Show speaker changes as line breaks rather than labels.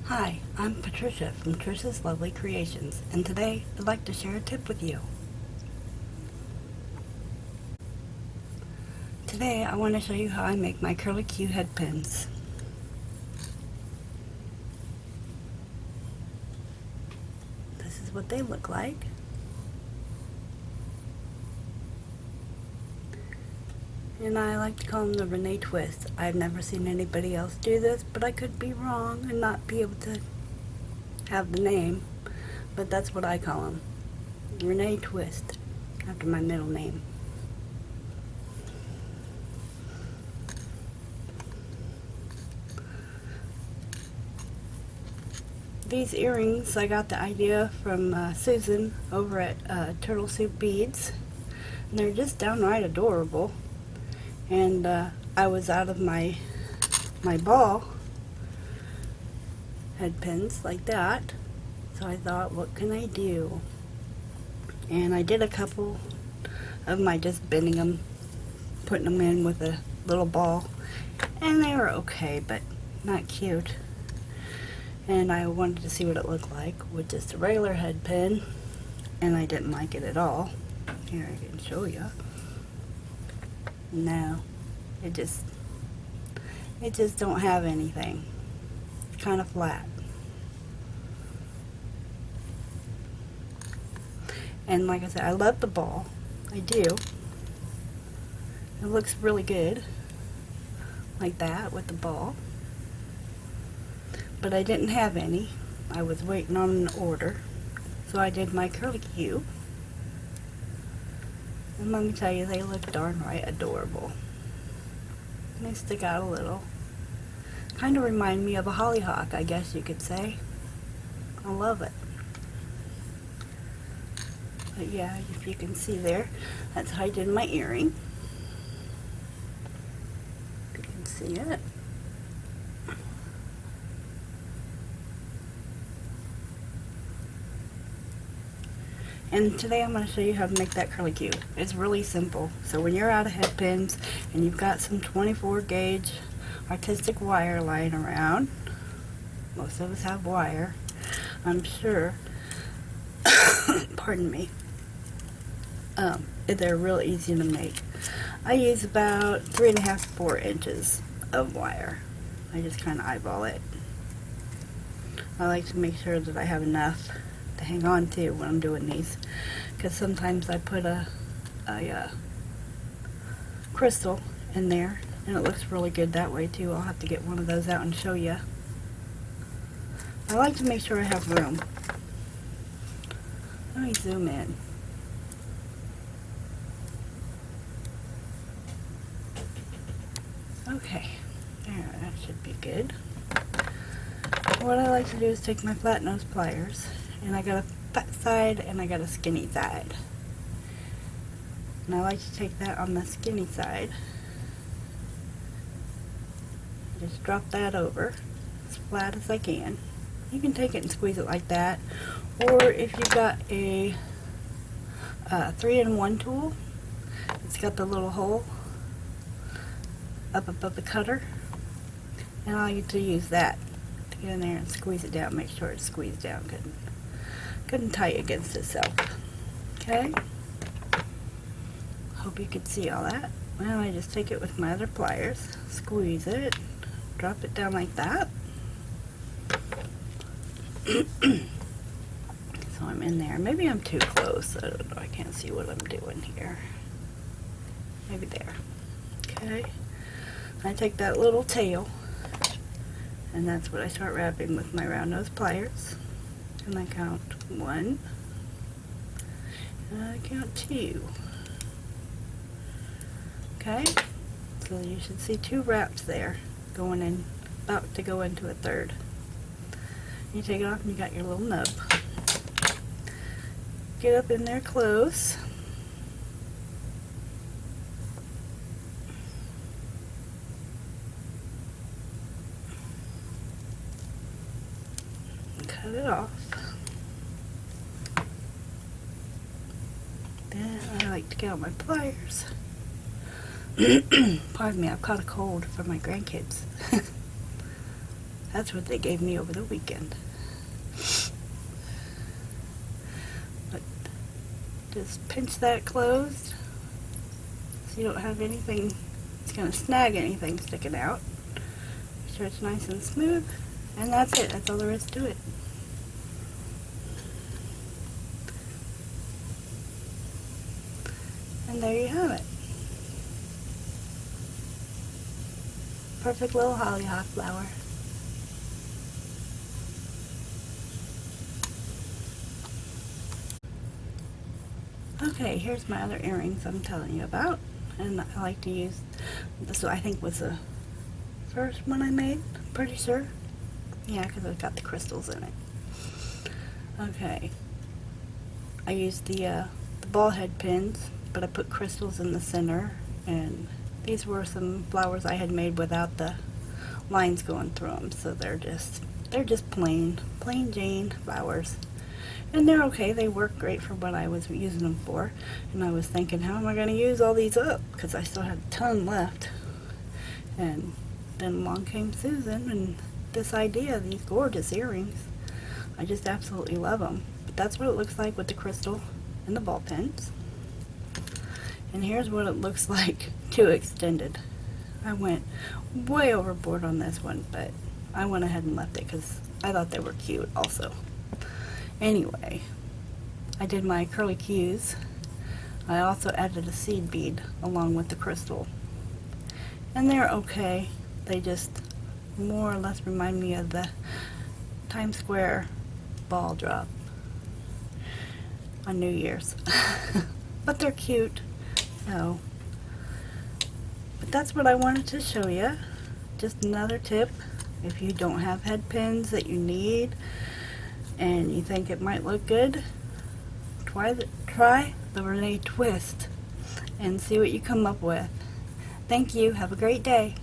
Hi, I'm Patricia from Trisha's Lovely Creations, and today I'd like to share a tip with you. Today I want to show you how I make my curly Q head pins. This is what they look like. And I like to call them the Renee twist. I've never seen anybody else do this, but I could be wrong and not be able to have the name. But that's what I call them. Renee twist, after my middle name. These earrings, I got the idea from Susan over at TurtleSoupBeads. And they're just downright adorable. And I was out of my ball head pins like that, so I thought, what can I do? And I did a couple of my just bending them, putting them in with a little ball, and they were okay, but not cute. And I wanted to see what it looked like with just a regular head pin, and I didn't like it at all. Here, I can show you. No, it just don't have anything. It's kind of flat. And like I said, I love the ball. I do. It looks really good like that with the ball. But I didn't have any. I was waiting on an order. So I did my curly Q. And let me tell you, they look darn right adorable. They stick out a little. Kind of remind me of a hollyhock, I guess you could say. I love it. But yeah, if you can see there, that's how I did my earring. If you can see it. And today I'm going to show you how to make that curly Q. It's really simple. So when you're out of head pins and you've got some 24 gauge artistic wire lying around, most of us have wire, I'm sure, pardon me, they're real easy to make. I use about 3.5 to 4 inches of wire. I just kind of eyeball it. I like to make sure that I have enough to hang on to when I'm doing these, because sometimes I put a crystal in there and it looks really good that way too. I'll have to get one of those out and show you. I like to make sure I have room. Let me zoom in. Okay, there, that should be good. What I like to do is take my flat nose pliers, and I got a fat side and I got a skinny side. And I like to take that on the skinny side. Just drop that over as flat as I can. You can take it and squeeze it like that. Or if you've got a 3-in-1 tool, it's got the little hole up above the cutter. And I like to use that to get in there and squeeze it down. Make sure it's squeezed down good and tight against itself. Okay? Hope you could see all that. Well, I just take it with my other pliers, squeeze it, drop it down like that. So I'm in there. Maybe I'm too close. I don't know. I can't see what I'm doing here. Maybe there. Okay. I take that little tail, and that's what I start wrapping with my round nose pliers. And I count 1, and I count 2. Okay, so you should see 2 wraps there going in, about to go into a 3rd. You take it off and you got your little nub. Get up in there close. Cut it off. Then I like to get out my pliers. Pardon me, I've caught a cold from my grandkids. That's what they gave me over the weekend. But just pinch that closed so you don't have anything that's going to snag anything sticking out. Make sure it's nice and smooth, and that's it. That's all there is to it. And there you have it. Perfect little hollyhock flower. Okay, here's my other earrings I'm telling you about. And I like to use this, I think was the first one I made, pretty sure. Yeah, because it's got the crystals in it. Okay. I used the ball head pins, but I put crystals in the center, and these were some flowers I had made without the lines going through them, so they're just plain Jane flowers. And they're okay. They work great for what I was using them for. And I was thinking, how am I going to use all these up? Because I still had a ton left. And then along came Susan and this idea of these gorgeous earrings. I just absolutely love them. But that's what it looks like with the crystal and the ball pins. And here's what it looks like too extended. I went way overboard on this one, but I went ahead and left it because I thought they were cute also. Anyway, I did my curly cues. I also added a seed bead along with the crystal. And they're okay. They just more or less remind me of the Times Square ball drop on New Year's. But they're cute. So, but that's what I wanted to show you. Just another tip. If you don't have head pins that you need and you think it might look good, try the Renee twist and see what you come up with. Thank you. Have a great day.